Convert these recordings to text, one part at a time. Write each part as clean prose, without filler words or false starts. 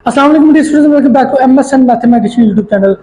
अस्सलाम वालेकुम dear students, welcome back to MSN mathematics YouTube channel.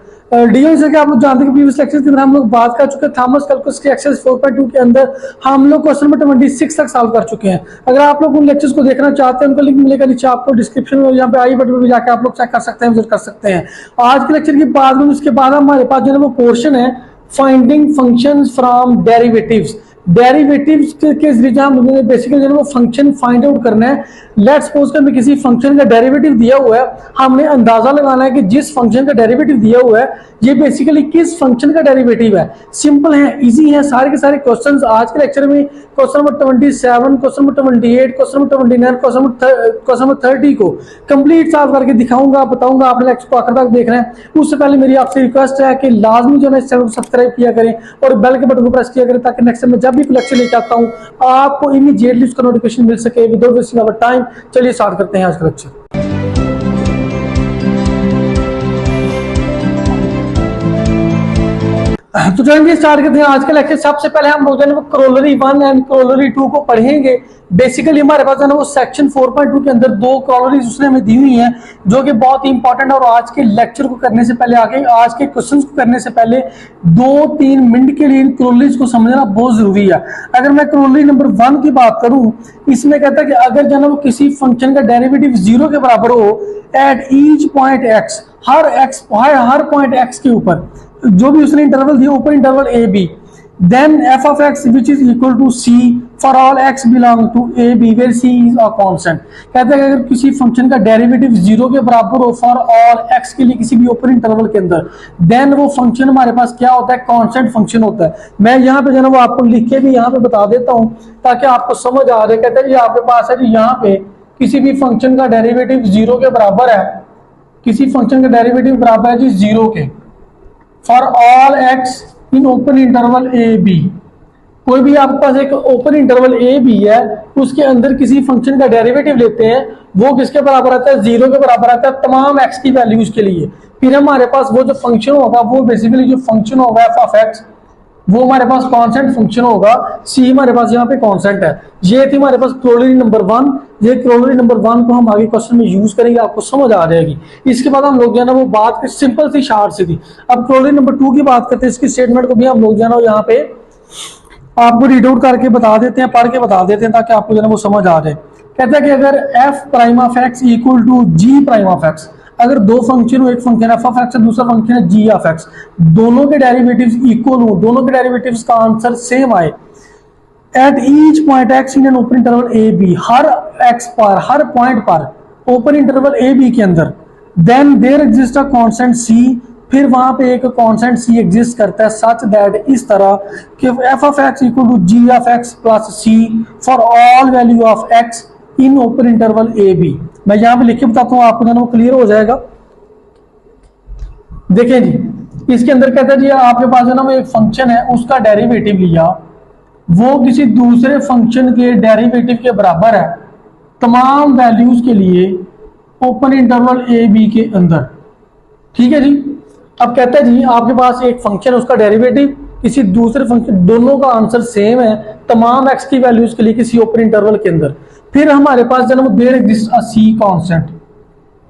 Dear जैसे कि आप लोग जानते हैं कि प्रीवियस लेक्चर के अंदर हम लोग बात कर चुके हैं थॉमस कैलकुलस के एक्सरसाइज 4.2 के अंदर हम लोग क्वेश्चन नंबर 26 तक सॉल्व कर चुके हैं। अगर आप लोग उन लेक्चर्स को देखना चाहते हैं उनका लिंक मिलेगा नीचे आपको डिस्क्रिप्शन में, यहाँ पे आई बटन में जाकर आप लोग चेक कर सकते हैं, विजिट कर सकते हैं। आज के लेक्चर की बात करूं उसके बाद हमारे पास जो है वो पोर्शन है finding functions from derivatives. Derivatives के जरिए हम बेसिकली जो है वो फंक्शन फाइंड आउट करना है। लेट्स सपोज कि हमें किसी फंक्शन का डेरिवेटिव दिया हुआ है, हमने अंदाजा लगाना है कि जिस फंक्शन का डेरिवेटिव दिया हुआ है ये बेसिकली किस फंक्शन का डेरिवेटिव है। सिंपल है, इजी है, सारे के सारे क्वेश्चंस आज के लेक्चर में question number 27, question number 28, question number 29, question number 30 को कंप्लीट सॉल्व करके दिखाऊंगा, बताऊंगा। आपने लेक्चर को आखिर तक देखना है। उससे पहले मेरी आपसे रिक्वेस्ट है कि लाजमी जो है इस चैनल को सब्सक्राइब किया करें और बेल के बटन को प्रेस किया करें ताकि नेक्स्ट टाइम में जब भी लेक्चर लेके आता हूं आपको इमीडिएटली उसका नोटिफिकेशन मिल सके विदाउट वेस्टिंग आवर टाइम। चलिए स्टार्ट करते हैं आज का लेक्चर। तो चलिए स्टार्ट करते हैं आज का लेक्चर। सबसे पहले हम लोग जो है वो क्रोलरी 1 एंड क्रोलरी 2 को पढ़ेंगे। बेसिकली हमारे पास है ना वो सेक्शन 4.2 के अंदर दो क्रोलरीज उसने हमें दी हुई हैं जो कि बहुत ही इंपॉर्टेंट है। और आज के लेक्चर को करने से पहले, आगे आज के क्वेश्चंस को करने से पहले 2-3 मिनट के लिए इन क्रोलरीज को समझना बहुत जरूरी है। अगर मैं क्रोलरी नंबर 1 की बात करूं, इसमें कहता है कि अगर जो है वो किसी फंक्शन का डेरिवेटिव 0 के बराबर हो एट ईच पॉइंट x, हर पॉइंट x के ऊपर जो भी उसने इंटरवल दिया ऊपर interval A B, then f of x which is equal to c for all x belong to a b where c is a constant। कहते हैं अगर किसी फंक्शन का डेरिवेटिव 0 के बराबर हो फॉर ऑल x के लिए किसी भी ऊपर इंटरवल के अंदर, देन वो फंक्शन हमारे पास क्या होता है, कांस्टेंट फंक्शन होता है। मैं यहाँ पे जो है वो आपको लिख के भी यहाँ पे बता देता हूँ ताकि आपको समझ आ जाए। कहते हैं जी आपके पास है जी यहाँ पे किसी भी फंक्शन का डेरिवेटिव 0 के बराबर है, किसी फंक्शन का डेरिवेटिव बराबर है जी 0 के for all x in open interval A B. कोई भी आपके पास एक ओपन इंटरवल ए बी है, उसके अंदर किसी फंक्शन का डेरिवेटिव लेते हैं, वो किसके बराबर आता है, 0 के बराबर आता है तमाम x की वैल्यूज के लिए। फिर हमारे पास वो जो फंक्शन होगा वो बेसिकली जो फंक्शन होगा f ऑफ x वो हमारे पास कांस्टेंट फंक्शन होगा, c हमारे पास यहाँ पे कांस्टेंट है। ये थी हमारे पास क्रोलरी नंबर 1। ये क्रोलरी नंबर 1 को हम आगे क्वेश्चन में यूज करेंगे, आपको समझ आ जाएगी। इसके बाद हम लोग जो है ना वो बात सिंपल सी शार्ट सी थी। अब क्रोलरी नंबर 2 की बात करते हैं। इसकी स्टेटमेंट को भी हम लोग जो है ना यहाँ पे आपको रीड आउट करके बता देते हैं, पढ़ के बता देते हैं ताकि आपको जो है वो समझ आ जाए। कहता है कि अगर f prime of x equal to g prime of x, अगर दो फंक्शन हो, एक फंक्शन f ऑफ x है, दूसरा फंक्शन है g ऑफ x, दोनों के डेरिवेटिव्स इक्वल हो, दोनों के डेरिवेटिव्स का आंसर सेम आए at each point x in an open interval A B, हर x पर, हर पॉइंट पर ओपन इंटरवल ए बी के अंदर, then there exist a constant c, फिर वहां पे एक कांस्टेंट c एग्जिस्ट करता है सच दैट, इस तरह कि f of x equal to g of x plus c for all value of x in open interval A B. मैं यहां पे लिख के बताता हूं, आपको ना वो क्लियर हो जाएगा। देखें जी, इसके अंदर कहता है जी आपके पास है ना वो एक फंक्शन है, उसका डेरिवेटिव लिया, वो किसी दूसरे फंक्शन के डेरिवेटिव के बराबर है तमाम वैल्यूज के लिए ओपन इंटरवल ए बी के अंदर। ठीक है जी। अब कहता है जी आपके पास एक फंक्शन है, उसका डेरिवेटिव किसी दूसरे फंक्शन, दोनों का आंसर सेम है तमाम x की वैल्यूज के लिए किसी ओपन इंटरवल के अंदर। फिर हमारे पास जो है there exist a c constant,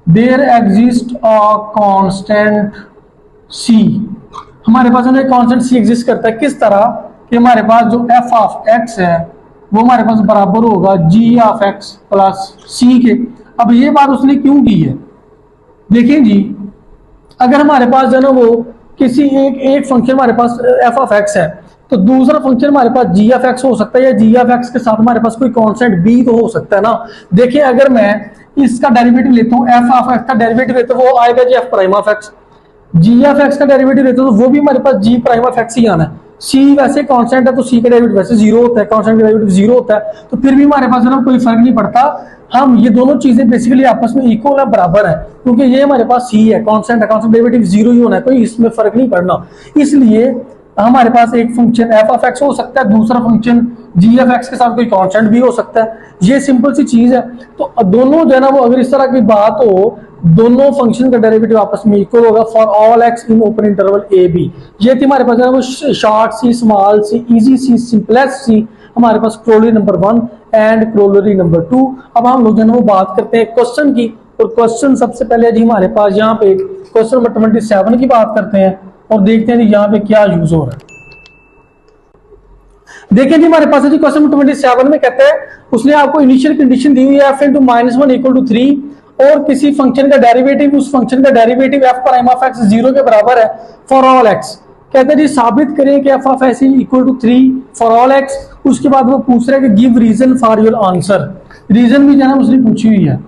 there exist a constant c, हमारे पास एक कांस्टेंट c एग्जिस्ट करता है। किस तरह कि हमारे पास जो f ऑफ x है वो हमारे पास बराबर होगा g of x plus c के। अब ये बात उसने क्यों की है, देखिए जी, अगर हमारे पास जो है वो किसी एक फंक्शन हमारे पास f ऑफ x है तो दूसरा फंक्शन हमारे पास g ऑफ x हो सकता है, या g ऑफ x के साथ हमारे पास कोई कांस्टेंट b तो हो सकता है ना। देखिए अगर मैं इसका डेरिवेटिव लेता हूँ, f ऑफ x का डेरिवेटिव लेता हूँ, वो आएगा जी f prime of x। g of x का डेरिवेटिव लेता हूँ तो वो भी हमारे पास g प्राइम ऑफ x ही आना है। c वैसे कांस्टेंट है तो c का डेरिवेटिव वैसे 0 होता है, कांस्टेंट का डेरिवेटिव 0 होता है, तो फिर भी हमारे पास है ना कोई फर्क नहीं पड़ता। हम ये दोनों चीजें बेसिकली आपस में इक्वल है, बराबर है, क्योंकि ये हमारे पास c है, कांस्टेंट है, कांस्टेंट डेरिवेटिव 0 ही होना है, कोई इसमें फर्क नहीं पड़ना। इसलिए हमारे पास एक फंक्शन f ऑफ x हो सकता है, दूसरा फंक्शन g ऑफ x के साथ कोई कांस्टेंट भी हो सकता है। ये सिंपल सी चीज है। तो दोनों जो है ना वो अगर इस तरह की बात हो, दोनों फंक्शन का डेरिवेटिव आपस में इक्वल होगा for all x in open interval A B. ये थी हमारे पास वो शॉर्ट सी, स्मॉल सी, इजी सी, सिंपलेस्ट सी हमारे पास corollary number 1 and corollary number 2। अब हम लोग जो है वो बात करते हैं क्वेश्चन की और क्वेश्चन सबसे पहले जी हमारे पास यहाँ पे क्वेश्चन नंबर 27 की बात करते हैं और देखते हैं जी यहाँ पे क्या यूज हो रहा है। देखिए जी हमारे पास है जी क्वेश्चन नंबर 27 में कहते हैं उसने आपको इनिशियल कंडीशन दी हुई है f इंटू -1 इक्वल टू 3 और किसी फंक्शन का डेरिवेटिव उस फंक्शन का derivative f prime of x 0 के बराबर है फॉर ऑल x। कहते हैं जी साबित करें कि f of x equal to 3 for all x। उसके बाद वो पूछ रहा है कि give reason for your answer. Reason भी जो है उसने पूछी हुई है,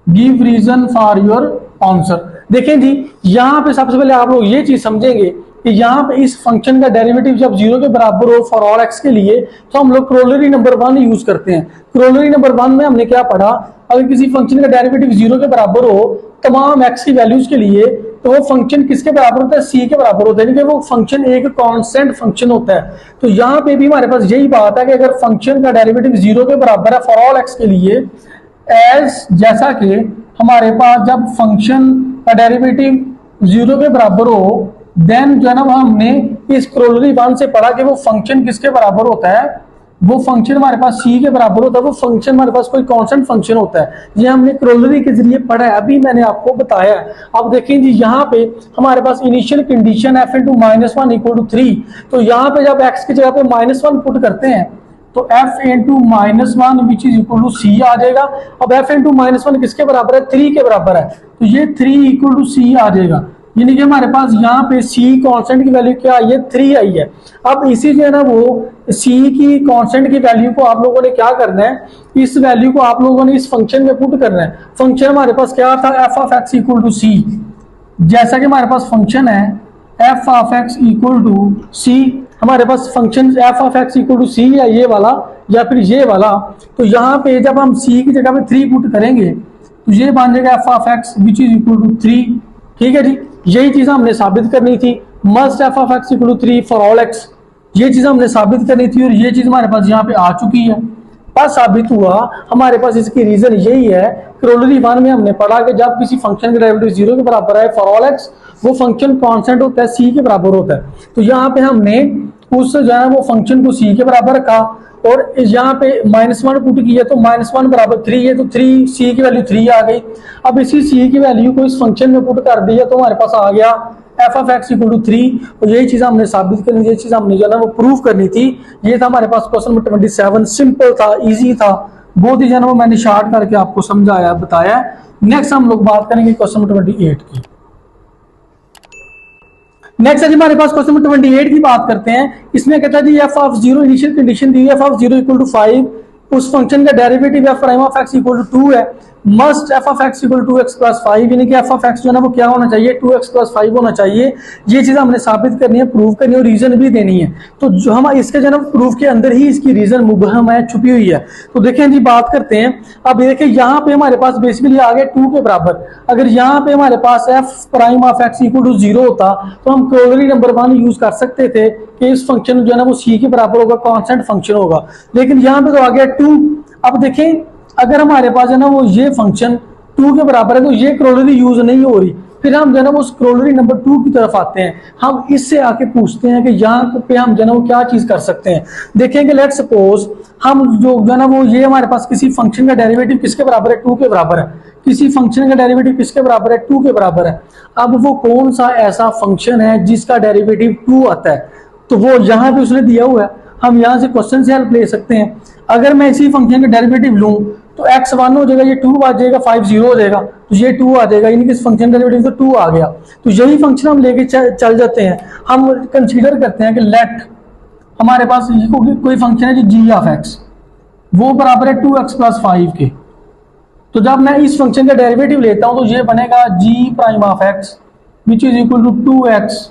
give reason for your answer. देखें जी यहाँ पे सबसे पहले आप लोग ये चीज समझेंगे कि यहाँ पे इस फंक्शन का डेरिवेटिव जब 0 के बराबर हो फॉर ऑल x के लिए तो हम लोग क्रोलरी नंबर 1 यूज करते हैं। क्रोलरी नंबर 1 में हमने क्या पढ़ा, अगर किसी फंक्शन का डेरिवेटिव 0 के बराबर हो तमाम x की वैल्यूज के लिए तो वो फंक्शन किसके बराबर होता है, c के बराबर होता है, यानी कि वो फंक्शन एक कांस्टेंट फंक्शन होता है। तो यहाँ पे भी हमारे पास यही बात है कि अगर फंक्शन का डेरिवेटिव 0 के बराबर है फॉर ऑल x के लिए, एज जैसा कि हमारे पास जब फंक्शन का डेरिवेटिव 0 के बराबर हो देन जो है ना हमने इस क्रोलरी 1 से पढ़ा कि वो फंक्शन किसके बराबर होता है, वो फंक्शन हमारे पास c के बराबर होता है, वो फंक्शन हमारे पास कोई कांस्टेंट फंक्शन होता है। ये हमने क्रोलरी के जरिए पढ़ा है, अभी मैंने आपको बताया है। अब देखिए जी यहाँ पे हमारे पास initial condition f into -1 equal to 3, तो यहाँ पे जब x की जगह पे -1 पुट करते हैं तो f into -1 which is equal to c आ जाएगा। अब f इंटू -1 किसके बराबर है, 3 के बराबर है, तो ये 3 इक्वल टू c आ जाएगा। यानी कि हमारे पास यहाँ पे c कांस्टेंट की वैल्यू क्या आई है, 3 आई है। अब इसी जो है ना वो c की कांस्टेंट की वैल्यू को आप लोगों ने क्या करना है, इस वैल्यू को आप लोगों ने इस फंक्शन में पुट करना है। फंक्शन हमारे पास क्या था, f of x equal to c। जैसा कि हमारे पास फंक्शन है f of x equal to c, हमारे पास function f of x equal to c या ये वाला या फिर ये वाला, तो यहाँ पे जब हम c की जगह पे 3 पुट करेंगे तो ये बन जाएगा f of x which is equal to 3। ठीक है जी, यही चीज हमने साबित करनी थी, must f of x equal to 3 for all x। ये चीज हमने साबित करनी थी और ये चीज हमारे पास यहाँ पे आ चुकी है। बस साबित हुआ, हमारे पास इसकी रीजन यही है, क्रोलरी 1 में हमने पढ़ा कि जब किसी फंक्शन का डेरिवेटिव 0 के बराबर है फॉर ऑल x, वो फंक्शन कांस्टेंट होता है, c के बराबर होता है। तो यहाँ पे हमने उस जो है वो फंक्शन को c के बराबर रखा और यहाँ पे -1 पुट किया तो -1 बराबर 3 है, तो 3 c की वैल्यू 3 आ गई। अब इसी c की वैल्यू को इस फंक्शन में पुट कर दिया तो हमारे पास आ गया f of x equal to 3। और यही चीज हमने साबित करनी थी, ये चीज हमने जो है वो प्रूव करनी थी। ये था हमारे पास क्वेश्चन नंबर 27, सिंपल था, इजी था, बहुत ही जो है वो मैंने शार्ट करके आपको समझाया बताया। नेक्स्ट हम लोग बात करेंगे क्वेश्चन नंबर 28 की। नेक्स्ट है हमारे पास क्वेश्चन नंबर 28 की बात करते हैं। इसमें कहता है जी f ऑफ 0 इनिशियल कंडीशन दी है, f ऑफ 0 इक्वल टू 5, उस फंक्शन का derivative f prime of x equal to 2 है, must f of x equal to 2x plus 5, यानी कि f ऑफ x जो है ना वो क्या होना चाहिए, 2x प्लस 5 होना चाहिए। ये चीज हमने साबित करनी है, प्रूव करनी है और रीजन भी देनी है। तो जो हम इसके जो है प्रूफ के अंदर ही इसकी रीजन मुबहम है, छुपी हुई है। तो देखें जी बात करते हैं। अब देखिए यहाँ पे हमारे पास बेसिकली आ गया 2 के बराबर। अगर यहाँ पे हमारे पास f prime of x equal to 0 होता तो हम क्रोलरी नंबर 1 यूज कर सकते थे कि इस फंक्शन जो है ना वो c के बराबर होगा, कांस्टेंट फंक्शन होगा। लेकिन यहाँ पे तो आ गया 2। अब देखें अगर हमारे पास है ना वो ये फंक्शन 2 के बराबर है तो ये क्रोलरी यूज नहीं हो रही। फिर हम जो है ना वो क्रोलरी नंबर 2 की तरफ आते हैं, हम इससे आके पूछते हैं कि यहाँ पे हम जो है ना वो क्या चीज कर सकते हैं। देखेंगे लेट सपोज हम जो है ना वो ये हमारे पास किसी फंक्शन का डेरिवेटिव किसके बराबर है, 2 के बराबर है। किसी फंक्शन का डेरिवेटिव किसके बराबर है, 2 के बराबर है। अब वो कौन सा ऐसा फंक्शन है जिसका डेरिवेटिव 2 आता है, तो वो यहाँ पे उसने दिया हुआ है। हम यहाँ से क्वेश्चन से हेल्प ले सकते हैं। अगर मैं इसी फंक्शन का डेरिवेटिव लूं तो x 1 हो जाएगा, ये 2 आ जाएगा, 5 0 हो जाएगा, तो ये 2 आ जाएगा, यानी कि इस फंक्शन का डेरिवेटिव तो 2 आ गया। तो यही फंक्शन हम लेके चल जाते हैं। हम कंसीडर करते हैं कि लेट हमारे पास कोई फंक्शन है जो g ऑफ x, वो बराबर है 2x प्लस 5 के। तो जब मैं इस फंक्शन का डेरिवेटिव लेता हूं तो ये बनेगा g prime of x which is equal to 2x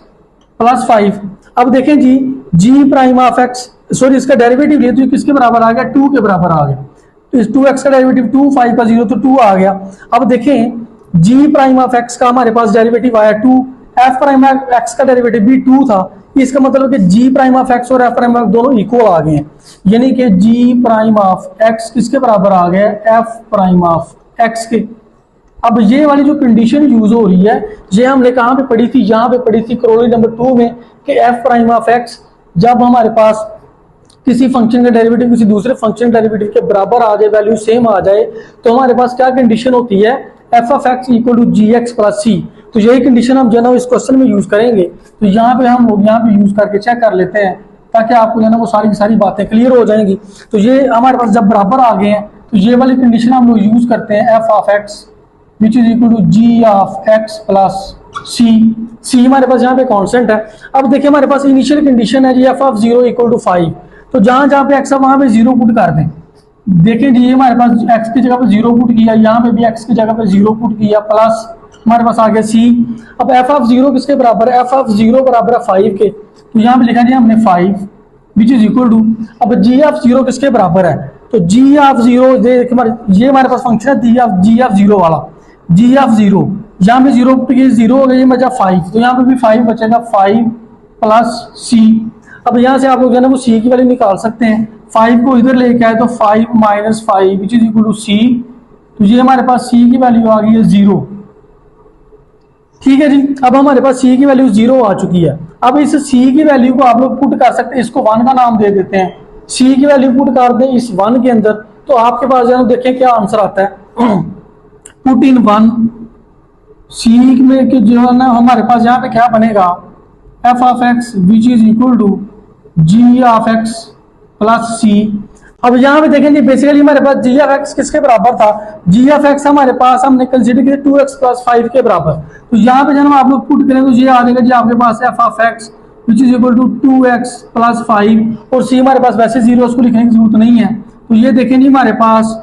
plus 5। अब देखें जी g prime of x, sorry इसका डेरिवेटिव ले तो किसके बराबर आ गया, 2 के बराबर आ गया। तो इस 2x का डेरिवेटिव 2, 5 का 0 तो 2 आ गया। अब देखें g प्राइम ऑफ x का हमारे पास डेरिवेटिव आया 2, f प्राइम ऑफ x का डेरिवेटिव भी 2 था। इसका मतलब कि g प्राइम ऑफ x और f प्राइम ऑफ दोनों इक्वल आ गए हैं, यानी कि g प्राइम ऑफ x किसके बराबर आ गया, f प्राइम ऑफ x के। अब ये वाली जो कंडीशन यूज हो रही है ये हमने कहाँ पे पढ़ी थी, यहाँ पे पढ़ी थी क्रोलरी नंबर 2 में कि f प्राइम ऑफ x जब हमारे पास किसी फंक्शन का डेरिवेटिव किसी दूसरे फंक्शन डेरिवेटिव के बराबर आ जाए, वैल्यू सेम आ जाए, तो हमारे पास क्या कंडीशन होती है, F of X equal to G X plus C. तो यही कंडीशन हम जो है ना इस क्वेश्चन में यूज करेंगे। तो यहाँ पे हम लोग यहाँ पे यूज करके चेक कर लेते हैं ताकि आपको जो है ना वो सारी की सारी बातें क्लियर हो जाएंगी। तो ये हमारे पास जब बराबर आ गए हैं तो ये वाली कंडीशन हम लोग यूज करते हैं F of X which is equal to G of X plus C हमारे पास यहाँ पे कांस्टेंट है। अब देखिए हमारे पास इनिशियल कंडीशन है जी एफ ऑफ 0 इक्वल टू 5। तो जहां जहां पे एक्स है वहां पे 0 पुट कर दें। देखिए जी हमारे पास एक्स की जगह पे 0 पुट किया, यहाँ पे भी एक्स की जगह पे 0 पुट किया, प्लस हमारे पास आ गया सी। अब एफ ऑफ 0 किसके बराबर है? एफ ऑफ 0 बराबर है 5 के। तो यहाँ पे लिखा जी हमने 5 विच इज इक्वल टू, अब जी ऑफ 0 किसके बराबर है? तो जी ऑफ 0 ये हमारे पास फंक्शन है जी ऑफ 0 वाला, जी ऑफ 0 यहाँ पे 0 पुट किया, 0 हो गया, ये बचा 5, तो यहाँ पे भी 5 बचेगा, 5 प्लस सी। अब यहाँ से आप लोग जो है ना वो सी की वैल्यू निकाल सकते हैं। 5 को इधर लेके आए तो 5 minus 5 which is equal to C. तो ये हमारे पास सी की वैल्यू आ गई है 0। ठीक है जी, अब हमारे पास सी की वैल्यू 0 आ चुकी है। अब इस सी की वैल्यू को आप लोग पुट कर सकते हैं, इसको 1 का नाम दे देते हैं। सी की वैल्यू पुट कर दें इस 1 के अंदर, तो आपके पास जो है देखें क्या आंसर आता है। पुट इन 1 सी में कि जो है ना हमारे पास यहाँ पे क्या बनेगा, F of X which is equal to G of X plus C. अब यहाँ पे देखेंगे बेसिकली हमारे पास जी ऑफ एक्स किसके बराबर था? जी ऑफ एक्स हमारे पास हमने कंसीडर किया 2x प्लस 5 के बराबर। तो यहाँ पे जब आप लोग पुट करें तो ये आ जाएगा जी आपके पास F of X which is equal to 2x plus 5, और सी हमारे पास वैसे 0 उसको लिखने की जरूरत नहीं है। तो ये देखें जी हमारे पास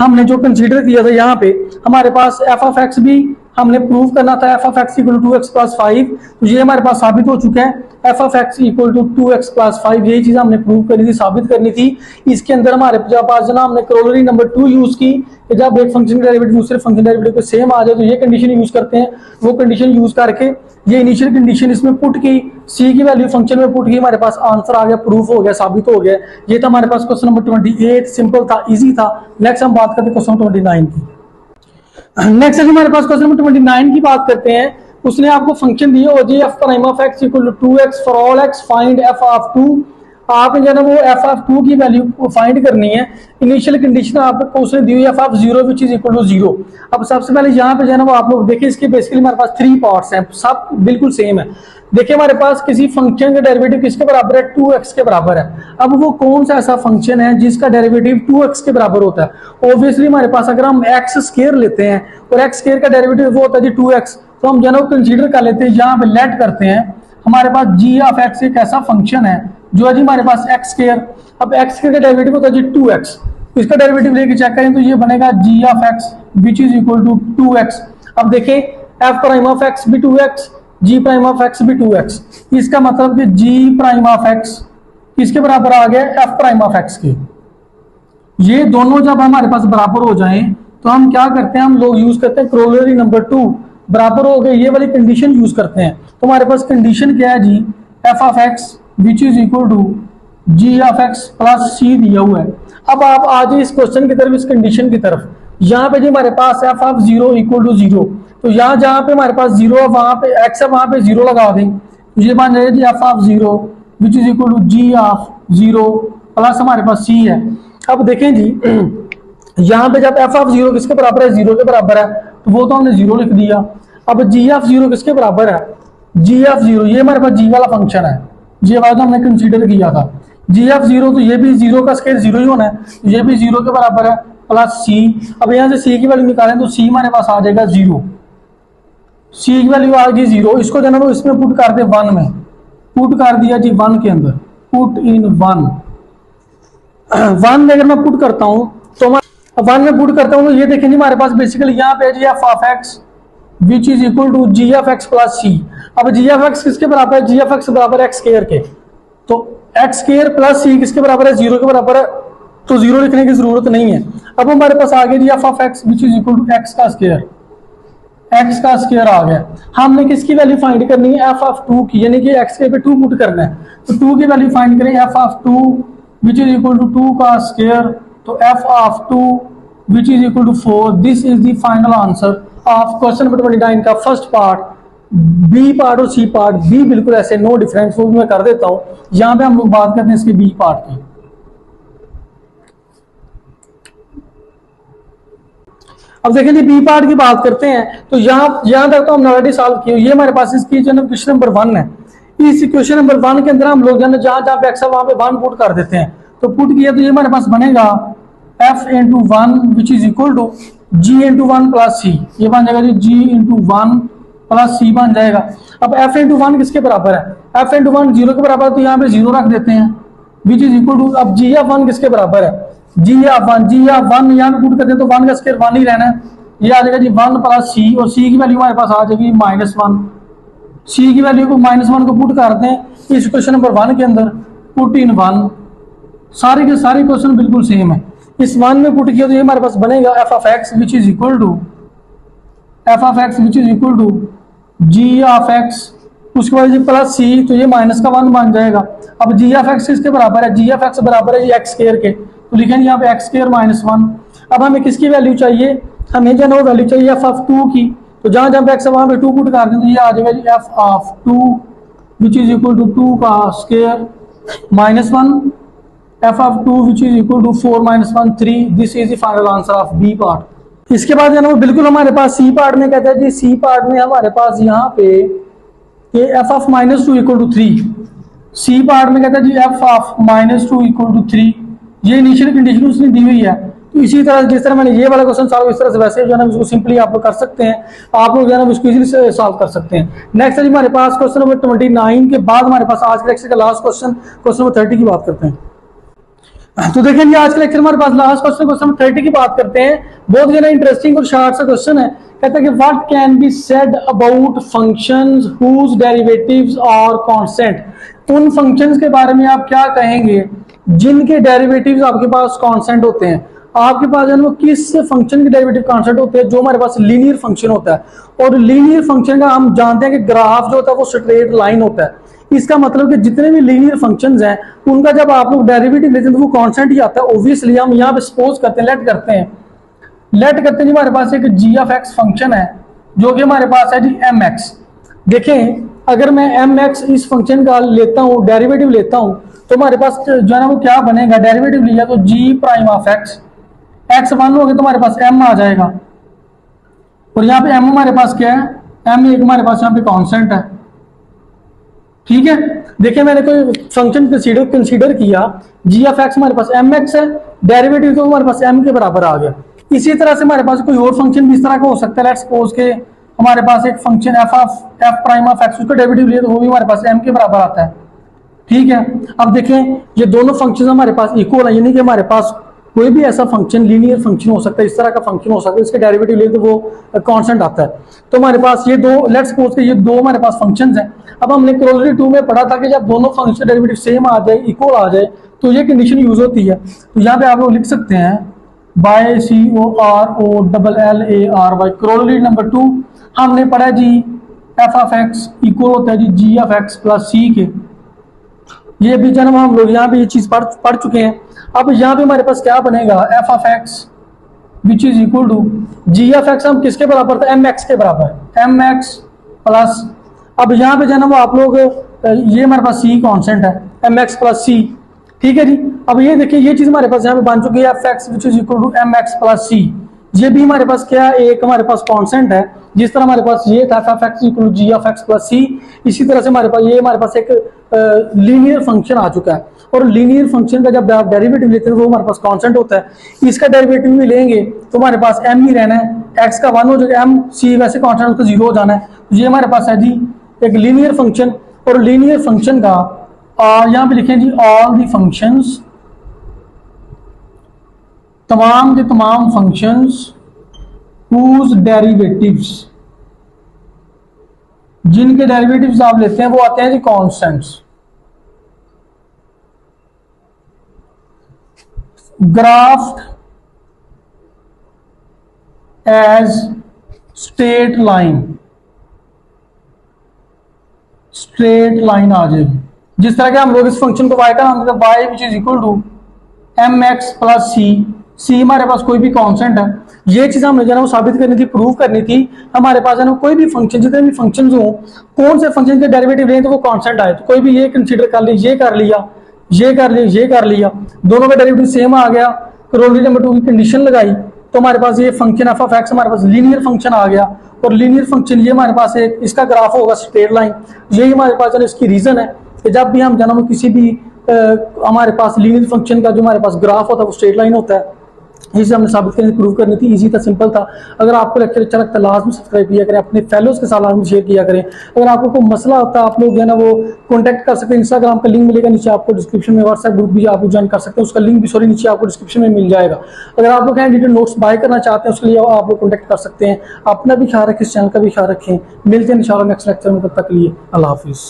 हमने जो कंसीडर किया था यहाँ पे हमारे पास एफ ऑफ एक्स भी हमने प्रूव करना था, F of X equal to 2x plus 5। तो ये हमारे पास साबित हो चुका है, F of X equal to 2x plus 5। यही चीज हमने प्रूव करनी थी, साबित करनी थी। इसके अंदर हमारे पास जना हमने क्रोलरी नंबर 2 यूज की कि जब एक फंक्शन का डेरिवेटिव दूसरे फंक्शन डेरिवेटिव को सेम आ जाए तो ये कंडीशन यूज करते हैं। वो कंडीशन यूज करके ये इनिशियल कंडीशन इसमें पुट की, सी की वैल्यू फंक्शन में पुट की, हमारे पास आंसर आ गया, प्रूफ हो गया, साबित हो गया। ये था हमारे पास क्वेश्चन नंबर 28, सिंपल था, इजी था। नेक्स्ट हम बात करते हैं क्वेश्चन 29 की। नेक्स्ट हमारे पास क्वेश्चन नंबर 29 की बात करते हैं। उसने आपको फंक्शन दिया हो जी F prime of X equal to 2x for all X find F of 2। आप जो है ना वो एफ ऑफ 2 की वैल्यू फाइंड करनी है। इनिशियल कंडीशन आपको उसने दी हुई F of 0 which is equal to 0। अब सबसे पहले यहाँ पे जो है ना वो आप लोग देखिए, इसके बेसिकली हमारे पास 3 पार्ट्स हैं, सब बिल्कुल सेम है। देखिए हमारे पास किसी फंक्शन का डेरिवेटिव किसके बराबर है? 2x के बराबर है। अब वो कौन सा ऐसा फंक्शन है जिसका डेरिवेटिव 2x के बराबर होता है? ऑब्वियसली हमारे पास अगर हम एक्स स्क्वायर लेते हैं और एक्स स्क्वायर का डेरिवेटिव वो होता है जी 2x, तो हम जो है कंसीडर कर लेते हैं, यहाँ पे लेट करते हैं। हमारे पास जी ऑफ एक्स एक ऐसा फंक्शन है जो है जी हमारे पास एक्स स्क्वायर। अब एक्स स्क्वायर का डेरिवेटिव होता है जी 2x, इसका डेरिवेटिव लेके चेक करें तो ये बनेगा G of X which is equal to 2x। अब देखें एफ प्राइम ऑफ एक्स भी 2x, ji prime of x भी 2x, इसका मतलब कि जी प्राइम ऑफ एक्स किसके बराबर आ गया? एफ प्राइम ऑफ एक्स के। ये दोनों जब हमारे पास बराबर हो जाएं तो हम क्या करते हैं, हम लोग यूज करते हैं क्रोलरी नंबर 2, बराबर हो गए, ये वाली कंडीशन यूज करते हैं। तो हमारे पास कंडीशन क्या है जी, F of X which is equal to G of X plus C दिया हुआ है। अब आप आ जाइए इस क्वेश्चन की तरफ, इस कंडीशन की तरफ। यहाँ पे जी हमारे पास एफ ऑफ 0 इक्वल टू 0, तो यहाँ जहाँ पे हमारे पास 0 है वहां पे एक्स है, वहां पे 0 लगा दें, तो ये बन जाएगा जी F of 0 which is equal to G of 0 plus हमारे पास सी है। अब देखें जी यहाँ पे जब एफ ऑफ 0 किसके बराबर है? 0 के बराबर है, तो वो तो हमने 0 लिख दिया। अब जी ऑफ 0 किसके बराबर है? जी ऑफ 0 ये हमारे पास जी वाला फंक्शन है, ये वाला हमने कंसीडर किया था। जी ऑफ 0 तो ये भी 0 का स्क्वायर 0 ही होना है, ये भी 0 के बराबर है, प्लस सी। अब यहाँ से सी की वैल्यू निकालें तो सी हमारे पास आ जाएगा 0, सी की वैल्यू आ गई 0। इसको जो है वो इसमें पुट कर दे 1 में, पुट कर दिया जी 1 के अंदर, पुट इन 1 में अगर मैं पुट करता हूं तो 1 में पुट करता हूं तो ये देखें जी हमारे पास बेसिकली यहाँ पे जी F of X which is equal to G of X plus C. अब जी ऑफ एक्स किसके बराबर है? जी ऑफ एक्स बराबर एक्स स्क्वायर के, तो एक्स स्क्वायर प्लस सी किसके बराबर है? 0 के बराबर है, तो 0 लिखने की जरूरत नहीं है। अब हमारे पास आ गया जी F of X which is equal to X का स्क्वायर, एक्स का स्क्वायर आ गया। हमने किसकी वैल्यू फाइंड करनी है? एफ ऑफ 2 की, यानी कि एक्स के पे 2 पुट करना है, तो 2 की वैल्यू फाइंड करें, F of 2 which is equal to 2 का स्क्वायर, तो F of 2 which is equal to 4। This is the final answer of question number 29 का फर्स्ट पार्ट। बी पार्ट और सी पार्ट भी बिल्कुल ऐसे, नो डिफरेंस, वो भी मैं कर देता हूं। यहां पे हम लोग बात करते हैं इसके बी पार्ट की। अब देखें जी बी पार्ट की बात करते हैं तो यहाँ तक तो हमने ऑलरेडी सॉल्व किया। ये हमारे पास इसकी जो क्वेश्चन नंबर 1 है। इस क्वेश्चन नंबर 1 के अंदर हम लोग जहाँ जहाँ पे एक्स है वहां पे 1 पुट कर देते हैं। तो पुट किया तो ये हमारे पास बनेगा f into 1 which is equal to g into 1 plus C. ये बन जाएगा जी g इंटू 1 प्लस सी बन जाएगा। अब f इंटू 1 किसके बराबर है? f इंटू 1 जीरो के बराबर है, तो यहाँ पे जीरो रख देते हैं विच इज इक्वल टू, अब g ऑफ 1 किसके बराबर है? g ऑफ 1 यहाँ पे पुट करते हैं तो 1 का स्क्वायर 1 ही रहना है। ये आ जाएगा जी 1 प्लस सी, और सी की वैल्यू हमारे पास आ जाएगी -1। सी की वैल्यू को -1 को पुट करते हैं इस क्वेश्चन नंबर 1 के अंदर, पुट इन 1। सारे के सारे क्वेश्चन बिल्कुल सेम है। इस 1 में पुट किया तो ये हमारे पास बनेगा f of x which is equal to g of x, उसके बाद प्लस सी, तो ये माइनस का 1 बन जाएगा। अब g ऑफ x किसके बराबर है? g ऑफ x बराबर है x स्क्वायर के, तो लिखेंगे यहाँ पे x स्क्वायर -1। अब हमें किसकी वैल्यू चाहिए? हमें जो है वैल्यू चाहिए f ऑफ 2 की, तो जहां जहां पे x है वहां पे 2 पुट कर दें तो ये आ जाएगा जी f of 2 which is equal to 2 का square -1, f of 2 which is equal to 4 -1 3। This is the final answer of B part. इसके बाद जो है वो बिल्कुल हमारे पास सी पार्ट में कहता है जी, सी पार्ट में हमारे पास यहाँ पे ये f of -2 equal to 3। C part में कहता है जी f ऑफ -2 इक्वल टू 3। ये इनिशियल कंडीशन उसने दी हुई है। तो इसी तरह जिस तरह मैंने ये वाला क्वेश्चन सॉल्व इस तरह से वैसे जो है ना उसको सिंपली आप लोग कर सकते हैं, आप लोग जो है ना उसको इजीली से सॉल्व कर सकते हैं। नेक्स्ट है हमारे पास क्वेश्चन नंबर 29 के बाद हमारे पास आज के लेक्चर का लास्ट क्वेश्चन नंबर 30 की बात करते हैं। तो देखें आज के लेक्चर हमारे पास लास्ट क्वेश्चन 30 की बात करते हैं। बहुत ज्यादा इंटरेस्टिंग और शार्ट सा क्वेश्चन है। कहता है कि what can be said about functions whose derivatives are constant. उन फंक्शंस के बारे में आप क्या कहेंगे जिनके डेरिवेटिव्स आपके पास कांस्टेंट होते हैं। आपके पास है वो किस फंक्शन के डेरिवेटिव कांस्टेंट होते हैं? जो हमारे पास लीनियर फंक्शन होता है। और लीनियर फंक्शन का हम जानते हैं कि ग्राफ जो होता है वो स्ट्रेट लाइन होता है। इसका मतलब कि जितने भी लीनियर फंक्शंस हैं उनका जब आप लोग डेरिवेटिव लेते हैं तो वो कांस्टेंट ही आता है। ऑब्वियसली हम यहाँ पे सपोज करते हैं, लेट करते हैं हमारे पास एक g ऑफ x फंक्शन है जो कि हमारे पास है जी mx। देखें अगर मैं mx इस फंक्शन का लेता हूँ, डेरिवेटिव लेता हूँ, तो हमारे पास जो है ना वो क्या बनेगा? डेरिवेटिव लिया तो g prime of x, x 1 हो गया तो हमारे पास m आ जाएगा। और यहाँ पे m हमारे पास क्या है? m एक हमारे पास यहाँ पे कांस्टेंट है। ठीक है, देखिए मैंने कोई फंक्शन कंसीडर किया, g ऑफ x हमारे पास mx है, डेरिवेटिव तो हमारे पास m के बराबर आ गया। इसी तरह से हमारे पास कोई और फंक्शन भी इस तरह का हो सकता है। लेट्स सपोज के हमारे पास एक function f prime of x, उसका डेरिवेटिव लिए तो वो भी हमारे पास m के बराबर आता है। ठीक है, अब देखें ये दोनों फंक्शन हमारे पास इक्वल है, यानी कि हमारे पास कोई भी ऐसा फंक्शन लीनियर फंक्शन हो सकता है, इस तरह का फंक्शन हो सकता है, इसके डेरिवेटिव लिए तो वो कांस्टेंट आता है। तो हमारे पास ये दो, लेट्स सपोज के ये दो हमारे पास फंक्शंस हैं। अब हमने क्लोजली 2 में पढ़ा था कि जब दोनों फंक्शन डेरिवेटिव सेम आ जाए, इक्वल आ जाए, तो ये कंडीशन यूज होती है। तो यहाँ पे आप लोग लिख सकते हैं बाय COROLLARY। क्रोलरी नंबर 2 हमने पढ़ा जी f ऑफ x इक्वल होता है जी g of x plus c के। ये भी जन्म हम लोग यहाँ पे ये चीज पढ़ चुके हैं। अब यहाँ पे हमारे पास क्या बनेगा? f of x which is equal to g of x हम किसके बराबर था? mx के बराबर, mx प्लस, अब यहाँ पे जन्म आप लोग ये हमारे पास c कांस्टेंट है, mx प्लस c। ठीक है जी, अब ये देखिए ये चीज हमारे पास यहाँ पे बन चुकी है f x which is equal to mx plus c। ये भी हमारे पास क्या है? एक हमारे पास कांस्टेंट है। जिस तरह हमारे पास ये था f of x equal to g of x plus c, इसी तरह से हमारे पास ये हमारे पास एक लीनियर फंक्शन आ चुका है। और लीनियर फंक्शन का जब आप डेरिवेटिव लेते हैं वो हमारे पास कांस्टेंट होता है। इसका डेरिवेटिव भी लेंगे तो हमारे पास m ही रहना है, x का 1 हो जाएगा, m c वैसे कांस्टेंट उसका 0 हो जाना है। तो ये हमारे पास है जी एक लीनियर फंक्शन। और लीनियर फंक्शन का यहाँ पे लिखें जी ऑल दी फंक्शंस, तमाम के तमाम फंक्शंस whose डेरिवेटिव्स, जिनके डेरिवेटिव्स आप लेते हैं वो आते हैं जी कांस्टेंट्स। ग्राफ्ड एज स्ट्रेट लाइन आ जाएगी। जिस तरह के हम लोग इस फंक्शन को y का नाम देते हैं y which is equal to mx plus c हमारे पास कोई भी कांस्टेंट है। ये चीज हमने जो है वो साबित करनी थी, प्रूव करनी थी। हमारे पास है ना कोई भी फंक्शन, जितने भी फंक्शंस हो, कौन से फंक्शन के डेरिवेटिव लें तो वो कांस्टेंट आए। तो कोई भी ये कंसीडर कर लिया, ये कर लिया, ये कर लिया, ये कर लिया, दोनों का डेरिवेटिव सेम आ गया, क्रोलरी नंबर 2 की कंडीशन लगाई, तो हमारे पास ये फंक्शन एफ ऑफ एक्स हमारे पास लीनियर फंक्शन आ गया, और लीनियर फंक्शन ये हमारे पास एक इसका ग्राफ होगा स्ट्रेट लाइन। यही हमारे पास जो इसकी रीजन है कि जब भी हम जन्म किसी भी हमारे पास लीनियर फंक्शन का जो हमारे पास ग्राफ होता है वो स्ट्रेट लाइन होता है। इसे हमने साबित करने प्रूव करनी थी, इजी था, सिंपल था। अगर आपको लेक्चर अच्छा लगता है लाजमी सब्सक्राइब किया करें, अपने फेलोज के साथ लाजमी शेयर किया करें। अगर आपको कोई मसला होता है आप लोग जो है ना वो कॉन्टैक्ट कर सकते हैं, इंस्टाग्राम का लिंक मिलेगा नीचे आपको डिस्क्रिप्शन में, व्हाट्सएप ग्रुप भी आप ज्वाइन कर सकते हैं, उसका लिंक भी सॉरी नीचे आपको डिस्क्रिप्शन में मिल जाएगा। अगर आप लोग हैंड रिटन नोट्स बाय करना चाहते हैं उसके लिए आप लोग कॉन्टैक्ट कर सकते हैं। अपना भी ख्याल रखें, इस चैनल का भी ख्याल रखें। मिलते हैं इंशाल्लाह नेक्स्ट लेक्चर में, तब तक के लिए अल्लाह हाफिज़।